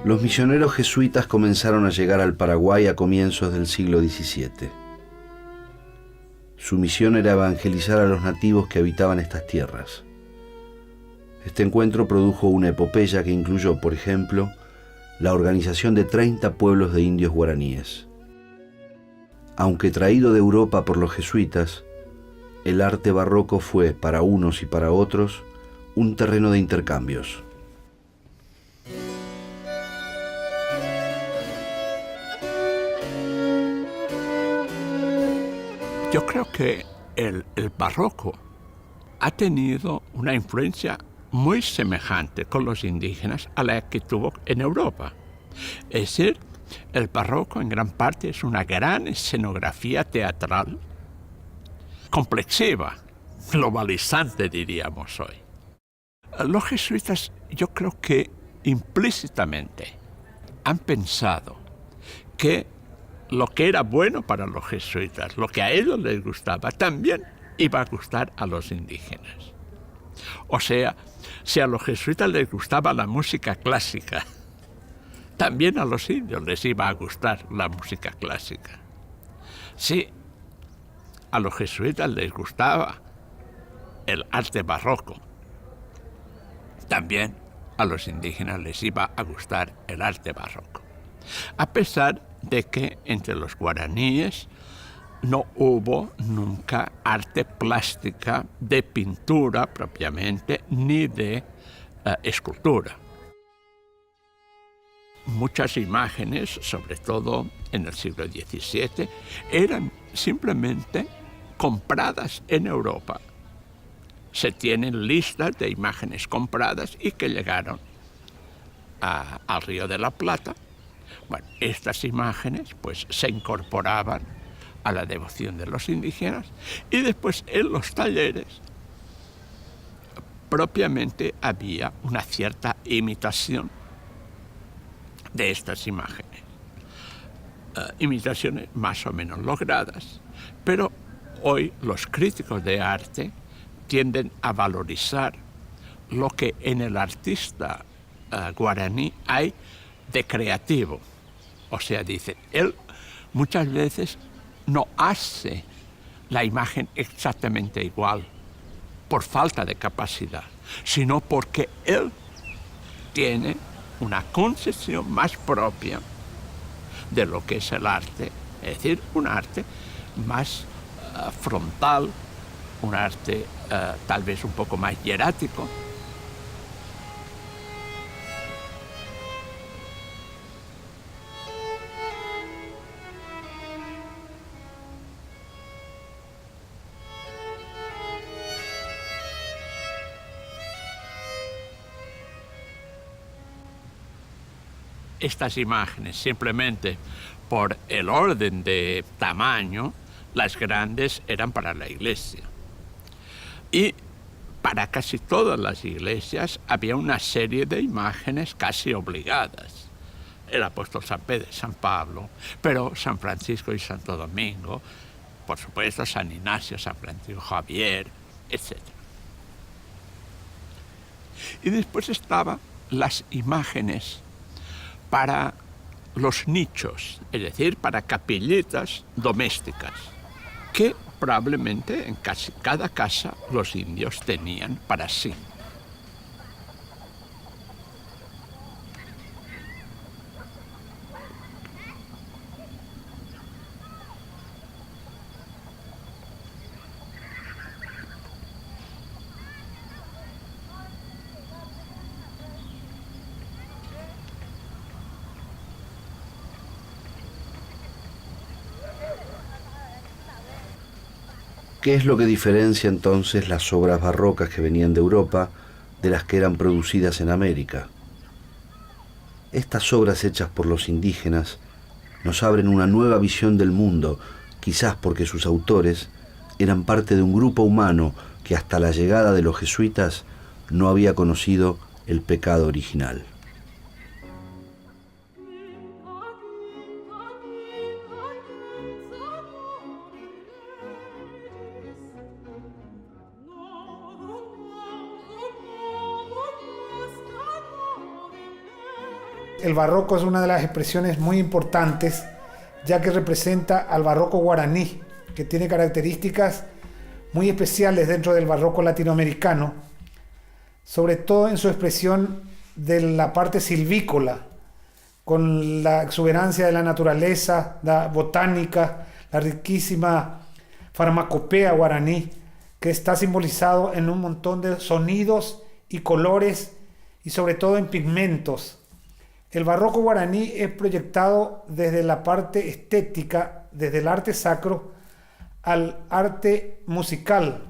Los misioneros jesuitas comenzaron a llegar al Paraguay a comienzos del siglo XVII. Su misión era evangelizar a los nativos que habitaban estas tierras. Este encuentro produjo una epopeya que incluyó, por ejemplo, la organización de 30 pueblos de indios guaraníes. Aunque traído de Europa por los jesuitas, el arte barroco fue, para unos y para otros, un terreno de intercambios. Yo creo que el barroco ha tenido una influencia muy semejante con los indígenas a la que tuvo en Europa. Es decir, el barroco en gran parte es una gran escenografía teatral, complexiva, globalizante diríamos hoy. Los jesuitas yo creo que implícitamente han pensado que lo que era bueno para los jesuitas, lo que a ellos les gustaba, también iba a gustar a los indígenas. O sea, si a los jesuitas les gustaba la música clásica, también a los indios les iba a gustar la música clásica. Si a los jesuitas les gustaba el arte barroco, también a los indígenas les iba a gustar el arte barroco. A pesar de que entre los guaraníes no hubo nunca arte plástica de pintura propiamente, ni de escultura. Muchas imágenes, sobre todo en el siglo XVII, eran simplemente compradas en Europa. Se tienen listas de imágenes compradas y que llegaron al Río de la Plata. Bueno, estas imágenes pues se incorporaban a la devoción de los indígenas y después en los talleres propiamente había una cierta imitación de estas imágenes. Imitaciones más o menos logradas, pero hoy los críticos de arte tienden a valorizar lo que en el artista guaraní hay de creativo. O sea, dicen, él muchas veces no hace la imagen exactamente igual por falta de capacidad, sino porque él tiene una concepción más propia de lo que es el arte, es decir, un arte más frontal, un arte tal vez un poco más hierático. Estas imágenes, simplemente por el orden de tamaño, las grandes eran para la iglesia. Y para casi todas las iglesias había una serie de imágenes casi obligadas. El apóstol San Pedro y San Pablo, pero San Francisco y Santo Domingo, por supuesto San Ignacio, San Francisco Javier, etc. Y después estaban las imágenes para los nichos, es decir, para capillitas domésticas, que probablemente en casi cada casa los indios tenían para sí. ¿Qué es lo que diferencia entonces las obras barrocas que venían de Europa de las que eran producidas en América? Estas obras hechas por los indígenas nos abren una nueva visión del mundo, quizás porque sus autores eran parte de un grupo humano que hasta la llegada de los jesuitas no había conocido el pecado original. El barroco es una de las expresiones muy importantes, ya que representa al barroco guaraní, que tiene características muy especiales dentro del barroco latinoamericano, sobre todo en su expresión de la parte silvícola, con la exuberancia de la naturaleza, la botánica, la riquísima farmacopea guaraní, que está simbolizado en un montón de sonidos y colores y sobre todo en pigmentos. El barroco guaraní es proyectado desde la parte estética, desde el arte sacro al arte musical,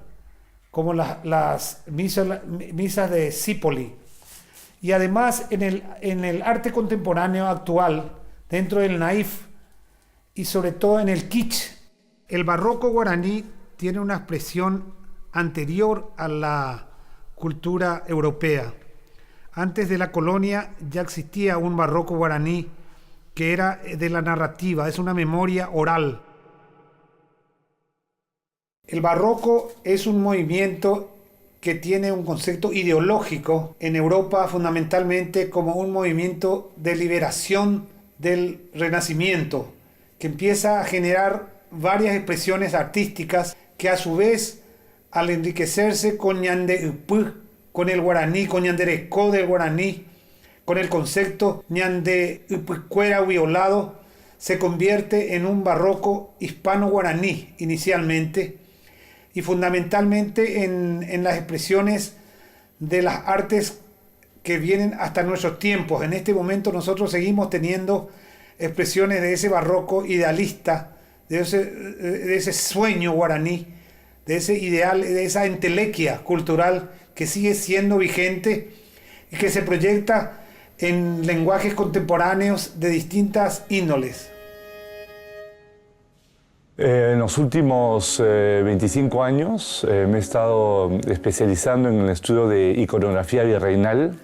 como las misas de Cípoli. Y además en el arte contemporáneo actual, dentro del naif y sobre todo en el kitsch. El barroco guaraní tiene una expresión anterior a la cultura europea. Antes de la colonia ya existía un barroco guaraní que era de la narrativa, es una memoria oral. El barroco es un movimiento que tiene un concepto ideológico en Europa fundamentalmente como un movimiento de liberación del Renacimiento, que empieza a generar varias expresiones artísticas que a su vez, al enriquecerse con ñande-upú, con el guaraní, con ñanderecó del guaraní, con el concepto ñande-upucuera violado, se convierte en un barroco hispano-guaraní inicialmente y fundamentalmente en las expresiones de las artes que vienen hasta nuestros tiempos. En este momento nosotros seguimos teniendo expresiones de ese barroco idealista, de ese sueño guaraní, de ese ideal, de esa entelequia cultural que sigue siendo vigente y que se proyecta en lenguajes contemporáneos de distintas índoles. En los últimos 25 años me he estado especializando en el estudio de iconografía virreinal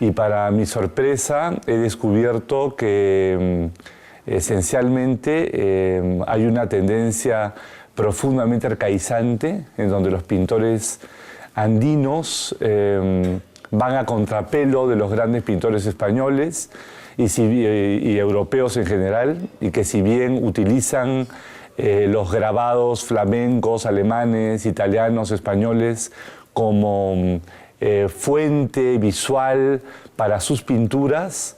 y para mi sorpresa he descubierto que esencialmente hay una tendencia profundamente arcaizante en donde los pintores andinos van a contrapelo de los grandes pintores españoles y europeos en general, y que si bien utilizan los grabados flamencos, alemanes, italianos, españoles como fuente visual para sus pinturas,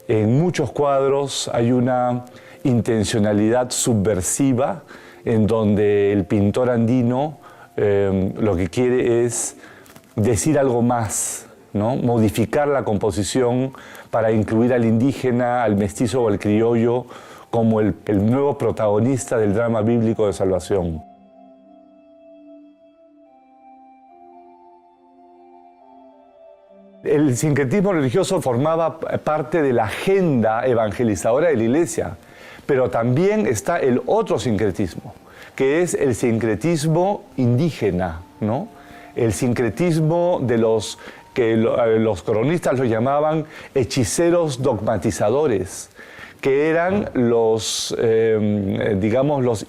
en muchos cuadros hay una intencionalidad subversiva en donde el pintor andino lo que quiere es decir algo más, ¿no? Modificar la composición para incluir al indígena, al mestizo o al criollo como el nuevo protagonista del drama bíblico de salvación. El sincretismo religioso formaba parte de la agenda evangelizadora de la Iglesia, pero también está el otro sincretismo, que es el sincretismo indígena, ¿no? El sincretismo de los que los cronistas lo llamaban hechiceros dogmatizadores, que eran los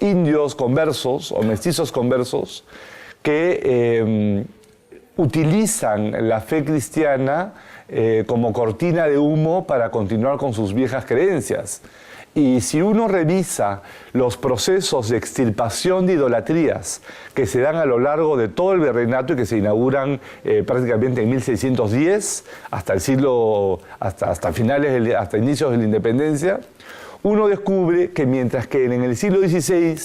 indios conversos o mestizos conversos que utilizan la fe cristiana como cortina de humo para continuar con sus viejas creencias. Y si uno revisa los procesos de extirpación de idolatrías que se dan a lo largo de todo el virreinato y que se inauguran prácticamente en 1610 hasta hasta inicios de la independencia, uno descubre que mientras que en el siglo XVI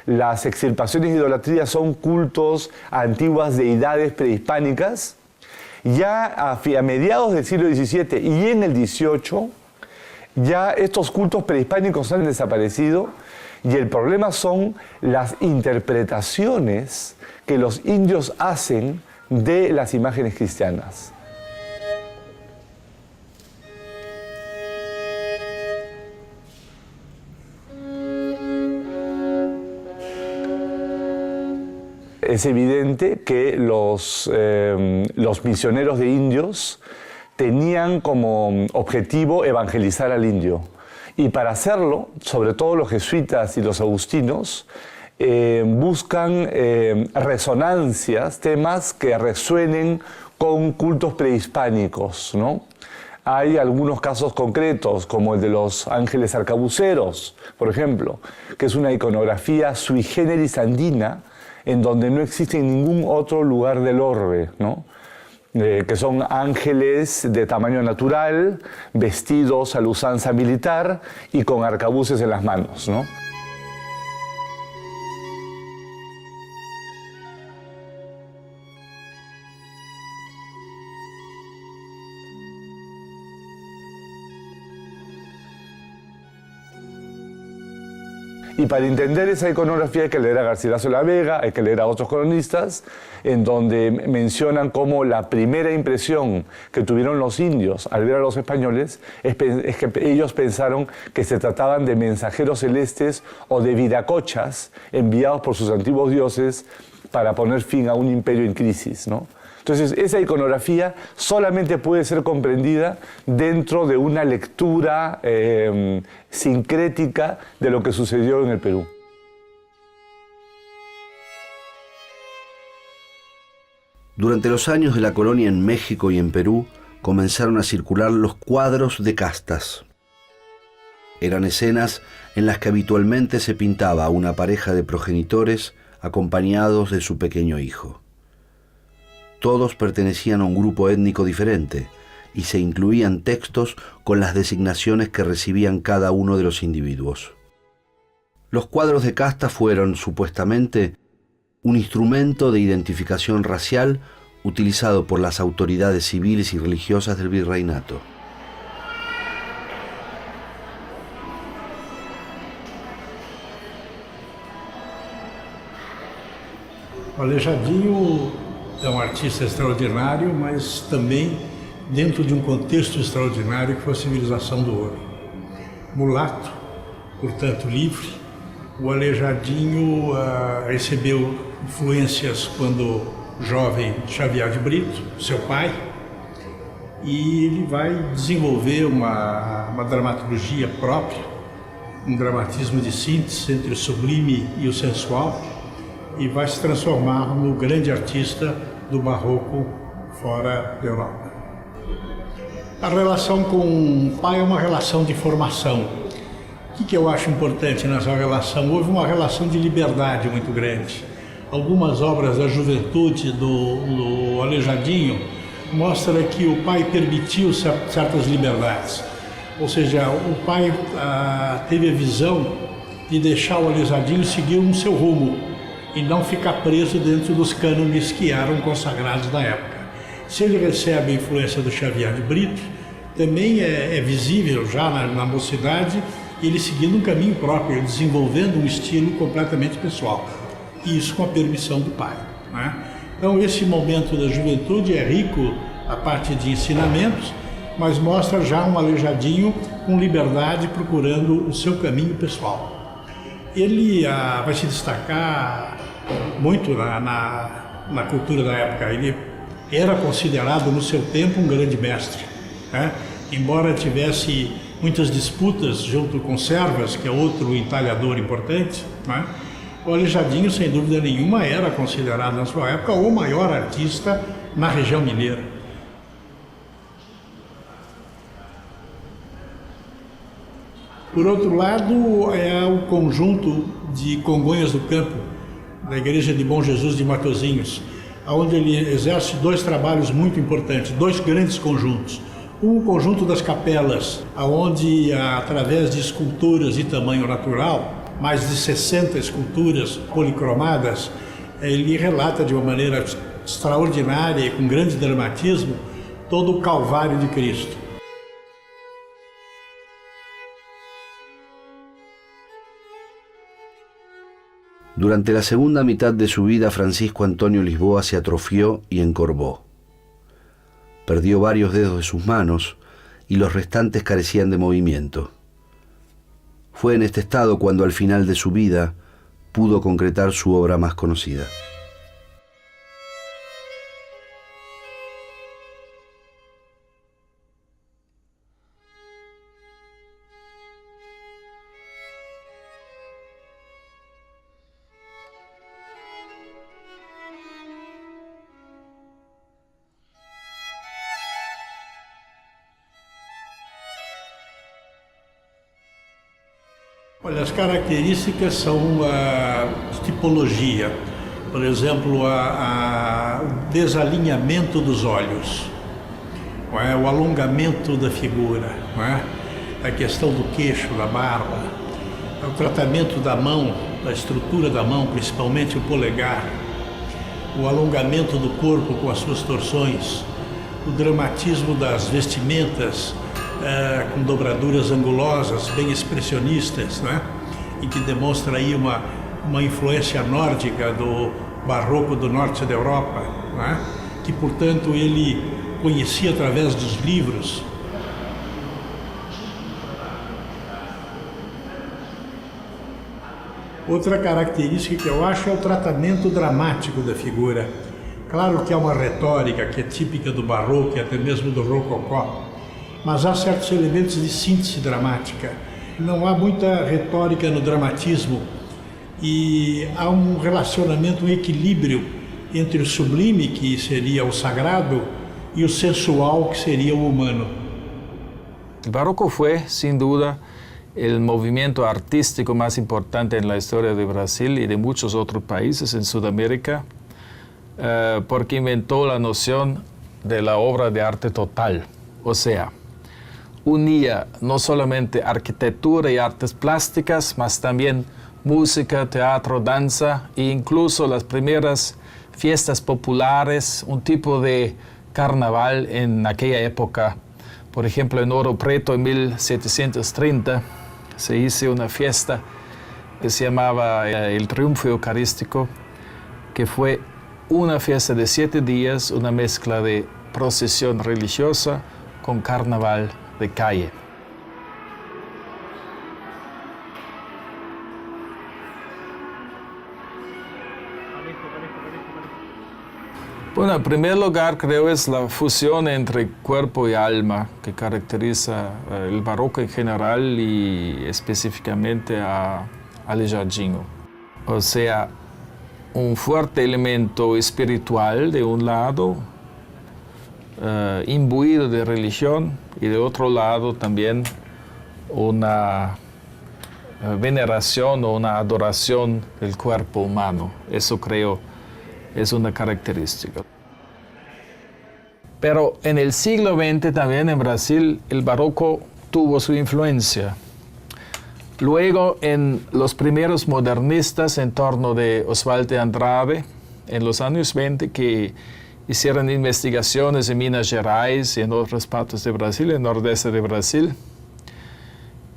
las extirpaciones de idolatrías son cultos a antiguas deidades prehispánicas, ya a mediados del siglo XVII y en el XVIII, ya estos cultos prehispánicos han desaparecido y el problema son las interpretaciones que los indios hacen de las imágenes cristianas. Es evidente que los misioneros de indios tenían como objetivo evangelizar al indio. Y para hacerlo, sobre todo los jesuitas y los agustinos, buscan resonancias, temas que resuenen con cultos prehispánicos, ¿no? hay algunos casos concretos, como el de los ángeles arcabuceros, por ejemplo, que es una iconografía sui generis andina, en donde no existe en ningún otro lugar del orbe, ¿no? Que son ángeles de tamaño natural, vestidos a la usanza militar y con arcabuces en las manos, ¿no? Y para entender esa iconografía hay que leer a Garcilaso de la Vega, hay que leer a otros cronistas, en donde mencionan cómo la primera impresión que tuvieron los indios al ver a los españoles es que ellos pensaron que se trataban de mensajeros celestes o de viracochas enviados por sus antiguos dioses para poner fin a un imperio en crisis, ¿no? Entonces, esa iconografía solamente puede ser comprendida dentro de una lectura sincrética de lo que sucedió en el Perú. Durante los años de la colonia en México y en Perú, comenzaron a circular los cuadros de castas. Eran escenas en las que habitualmente se pintaba a una pareja de progenitores acompañados de su pequeño hijo. Todos pertenecían a un grupo étnico diferente y se incluían textos con las designaciones que recibían cada uno de los individuos. Los cuadros de casta fueron, supuestamente, un instrumento de identificación racial utilizado por las autoridades civiles y religiosas del virreinato. Aleijadinho é um artista extraordinário, mas também dentro de um contexto extraordinário que foi a civilização do ouro. Mulato, portanto livre, o Aleijadinho recebeu influências quando jovem de Xavier de Brito, seu pai, e ele vai desenvolver uma dramaturgia própria, um dramatismo de síntese entre o sublime e o sensual, e vai se transformar no grande artista do barroco fora da Europa. A relação com o pai é uma relação de formação. O que eu acho importante nessa relação? Houve uma relação de liberdade muito grande. Algumas obras da juventude do Aleijadinho mostram que o pai permitiu certas liberdades. Ou seja, o pai teve a visão de deixar o Aleijadinho seguir no seu rumo e não ficar preso dentro dos cânones que eram consagrados na época. Se ele recebe a influência do Xavier de Brito, também é visível já na mocidade ele seguindo um caminho próprio, desenvolvendo um estilo completamente pessoal. E isso com a permissão do pai, né? Então esse momento da juventude é rico a parte de ensinamentos, mas mostra já um Aleijadinho com liberdade procurando o seu caminho pessoal. Ele vai se destacar muito na cultura da época. Ele era considerado no seu tempo um grande mestre, né? Embora tivesse muitas disputas junto com Servas, que é outro entalhador importante, né? O Aleijadinho, sem dúvida nenhuma, era considerado na sua época o maior artista na região mineira. Por outro lado, é o conjunto de Congonhas do Campo, da Igreja de Bom Jesus de Matozinhos, onde ele exerce dois trabalhos muito importantes, dois grandes conjuntos. Um conjunto das capelas, onde, através de esculturas de tamanho natural, mais de 60 esculturas policromadas, ele relata de uma maneira extraordinária e com grande dramatismo todo o Calvário de Cristo. Durante la segunda mitad de su vida, Francisco Antonio Lisboa se atrofió y encorvó. Perdió varios dedos de sus manos y los restantes carecían de movimiento. Fue en este estado cuando al final de su vida pudo concretar su obra más conocida. Olha, as características são a tipologia, por exemplo, o desalinhamento dos olhos, não é? O alongamento da figura, não é? A questão do queixo, da barba, o tratamento da mão, da estrutura da mão, principalmente o polegar, o alongamento do corpo com as suas torções, o dramatismo das vestimentas, com dobraduras angulosas, bem expressionistas, né? E que demonstra aí uma influência nórdica do barroco do norte da Europa, né? Que, portanto, ele conhecia através dos livros. Outra característica que eu acho é o tratamento dramático da figura. Claro que há uma retórica que é típica do barroco e até mesmo do rococó, mas há certos elementos de síntese dramática. Não há muita retórica no dramatismo e há um relacionamento, um equilíbrio entre o sublime, que seria o sagrado, e o sensual, que seria o humano. El barroco fue, sin duda, el movimiento artístico más importante en la historia de Brasil y de muchos otros países en Sudamérica, porque inventó la noción de la obra de arte total, o sea, unía no solamente arquitectura y artes plásticas, mas también música, teatro, danza e incluso las primeras fiestas populares, un tipo de carnaval en aquella época. Por ejemplo, en Ouro Preto en 1730 se hizo una fiesta que se llamaba el Triunfo Eucarístico, que fue una fiesta de 7 días, una mezcla de procesión religiosa con carnaval de calle. Bueno, en primer lugar creo es la fusión entre cuerpo y alma que caracteriza el barroco en general y específicamente a Aleijadinho. O sea, un fuerte elemento espiritual de un lado, imbuido de religión, y de otro lado también una veneración o una adoración del cuerpo humano. Eso creo es una característica. Pero en el siglo XX también en Brasil el barroco tuvo su influencia. Luego en los primeros modernistas en torno de Oswald de Andrade, en los años 20, que hicieron investigaciones en Minas Gerais y en otras partes de Brasil, en el nordeste de Brasil,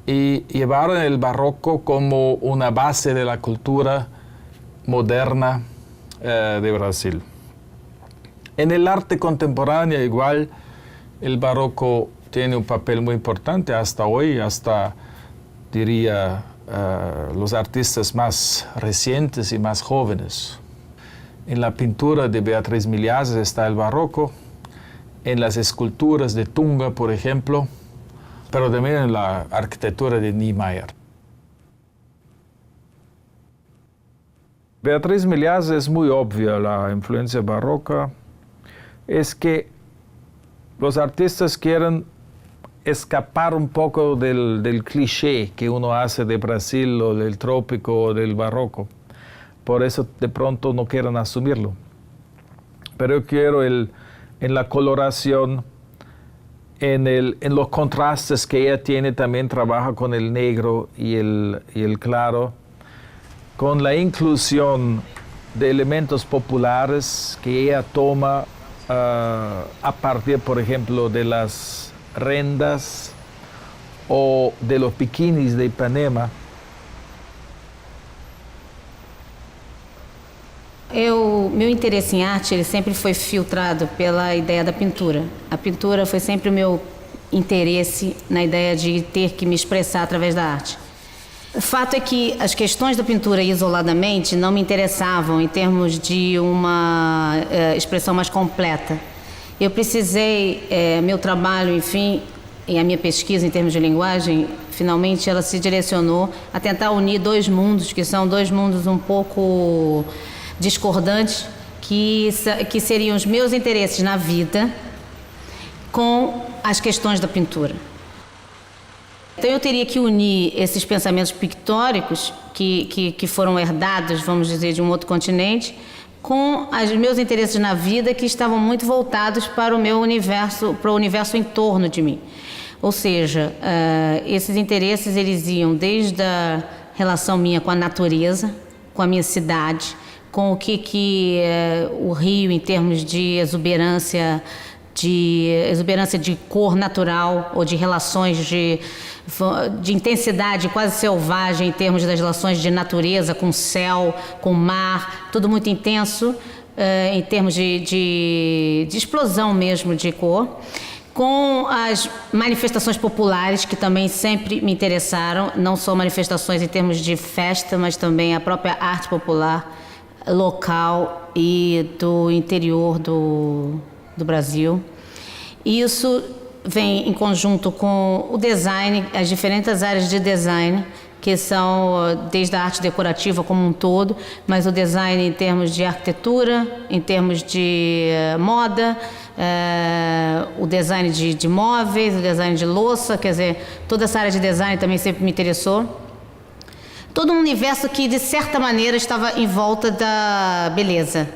y llevaron el barroco como una base de la cultura moderna de Brasil. En el arte contemporáneo igual el barroco tiene un papel muy importante hasta hoy, hasta diría los artistas más recientes y más jóvenes. En la pintura de Beatriz Milhazes está el barroco, en las esculturas de Tunga, por ejemplo, pero también en la arquitectura de Niemeyer. Beatriz Milhazes es muy obvia la influencia barroca, es que los artistas quieren escapar un poco del cliché que uno hace de Brasil o del trópico o del barroco. Por eso de pronto no quieren asumirlo. Pero yo quiero en la coloración, en los contrastes que ella tiene, también trabaja con el negro y el claro, con la inclusión de elementos populares que ella toma a partir, por ejemplo, de las rendas o de los bikinis de Ipanema. Meu interesse em arte ele sempre foi filtrado pela ideia da pintura. A pintura foi sempre o meu interesse na ideia de ter que me expressar através da arte. O fato é que as questões da pintura isoladamente não me interessavam em termos de uma expressão mais completa. Eu precisei, meu trabalho, enfim, e a minha pesquisa em termos de linguagem, finalmente ela se direcionou a tentar unir dois mundos, que são dois mundos um pouco discordantes, que seriam os meus interesses na vida com as questões da pintura. Então eu teria que unir esses pensamentos pictóricos que foram herdados, vamos dizer, de um outro continente, com os meus interesses na vida que estavam muito voltados para o meu universo, para o universo em torno de mim. Ou seja, esses interesses eles iam desde a relação minha com a natureza, com a minha cidade, com o que o Rio em termos de exuberância de cor natural ou de relações de intensidade quase selvagem em termos das relações de natureza com céu, com mar, tudo muito intenso em termos de explosão mesmo de cor, com as manifestações populares que também sempre me interessaram, não só manifestações em termos de festa, mas também a própria arte popular local e do interior do Brasil. Isso vem em conjunto com o design, as diferentes áreas de design, que são desde a arte decorativa como um todo, mas o design em termos de arquitetura, em termos de moda, o design de móveis, o design de louça, quer dizer, toda essa área de design também sempre me interessou. Todo um universo que, de certa maneira, estava em volta da beleza.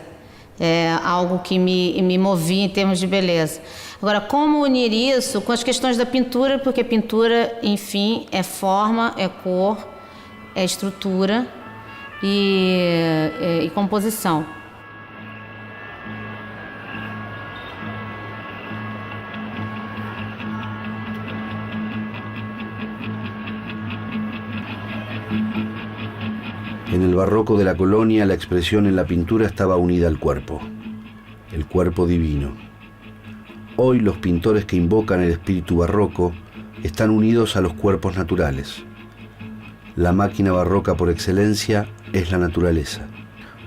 Algo que me movia em termos de beleza. Agora, como unir isso com as questões da pintura? Porque pintura, enfim, é forma, é cor, é estrutura e composição. En el barroco de la colonia, la expresión en la pintura estaba unida al cuerpo, el cuerpo divino. Hoy los pintores que invocan el espíritu barroco están unidos a los cuerpos naturales. La máquina barroca por excelencia es la naturaleza.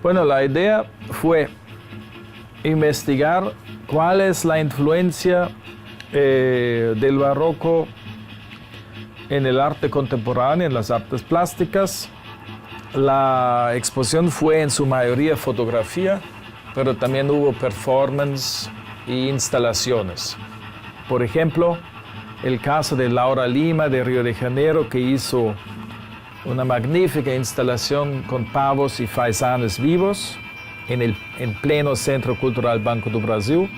Bueno, la idea fue investigar cuál es la influencia del barroco en el arte contemporáneo, en las artes plásticas. La exposición fue en su mayoría fotografía, pero también hubo performance e instalaciones. Por ejemplo, el caso de Laura Lima de Río de Janeiro, que hizo una magnífica instalación con pavos y faisanes vivos en pleno Centro Cultural Banco do Brasil,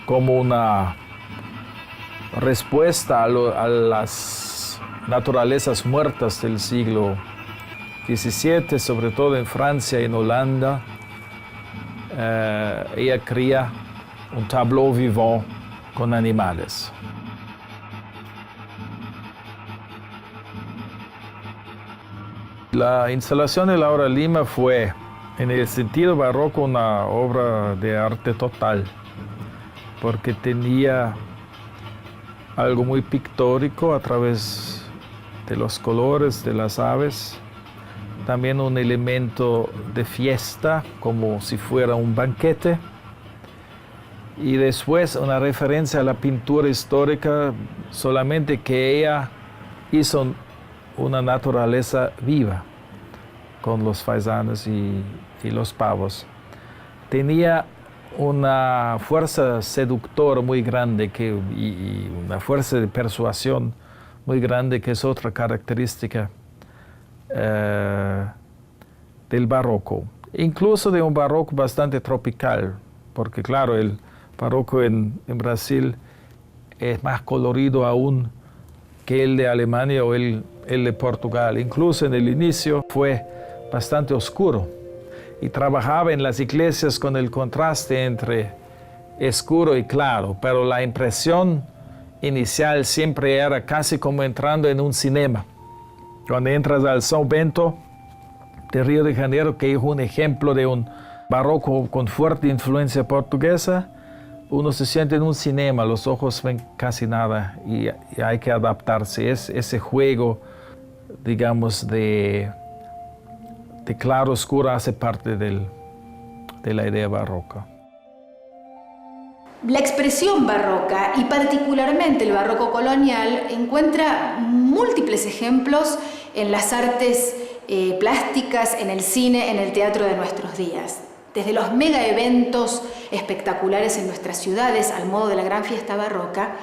como una respuesta a las naturalezas muertas del siglo XVII, sobre todo en Francia y en Holanda. Ella cría un tableau vivant con animales. La instalación de Laura Lima fue, en el sentido barroco, una obra de arte total, porque tenía algo muy pictórico a través de los colores de las aves, también un elemento de fiesta, como si fuera un banquete, y después una referencia a la pintura histórica, solamente que ella hizo una naturaleza viva, con los faisanes y los pavos. Tenía una fuerza seductora muy grande y una fuerza de persuasión muy grande, que es otra característica del barroco. Incluso de un barroco bastante tropical, porque claro, el barroco en Brasil es más colorido aún que el de Alemania o el de Portugal. Incluso en el inicio fue bastante oscuro y trabajaba en las iglesias con el contraste entre oscuro y claro, pero la impresión inicial siempre era casi como entrando en un cinema. Cuando entras al São Bento de Río de Janeiro, que es un ejemplo de un barroco con fuerte influencia portuguesa, uno se siente en un cinema, los ojos ven casi nada y hay que adaptarse. Ese juego, digamos, de claro-oscuro hace parte de la idea barroca. La expresión barroca, y particularmente el barroco colonial, encuentra múltiples ejemplos en las artes plásticas, en el cine, en el teatro de nuestros días. Desde los mega eventos espectaculares en nuestras ciudades, al modo de la gran fiesta barroca,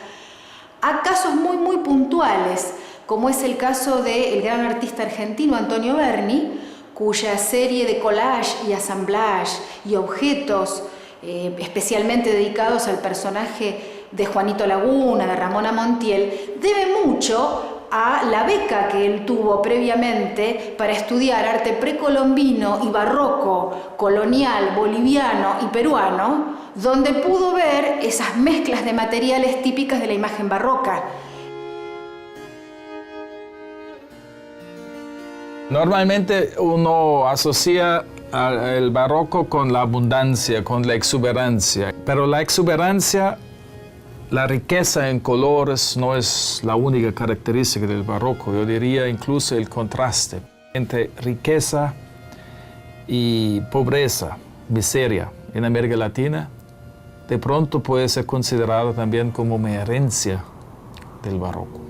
a casos muy puntuales, como es el caso del gran artista argentino Antonio Berni, cuya serie de collage y assemblage y objetos especialmente dedicados al personaje de Juanito Laguna, de Ramona Montiel, debe mucho a la beca que él tuvo previamente para estudiar arte precolombino y barroco, colonial, boliviano y peruano, donde pudo ver esas mezclas de materiales típicas de la imagen barroca. Normalmente uno asocia el barroco con la abundancia, con la exuberancia, pero la exuberancia, la riqueza en colores no es la única característica del barroco. Yo diría incluso el contraste entre riqueza y pobreza, miseria en América Latina, de pronto puede ser considerado también como una herencia del barroco.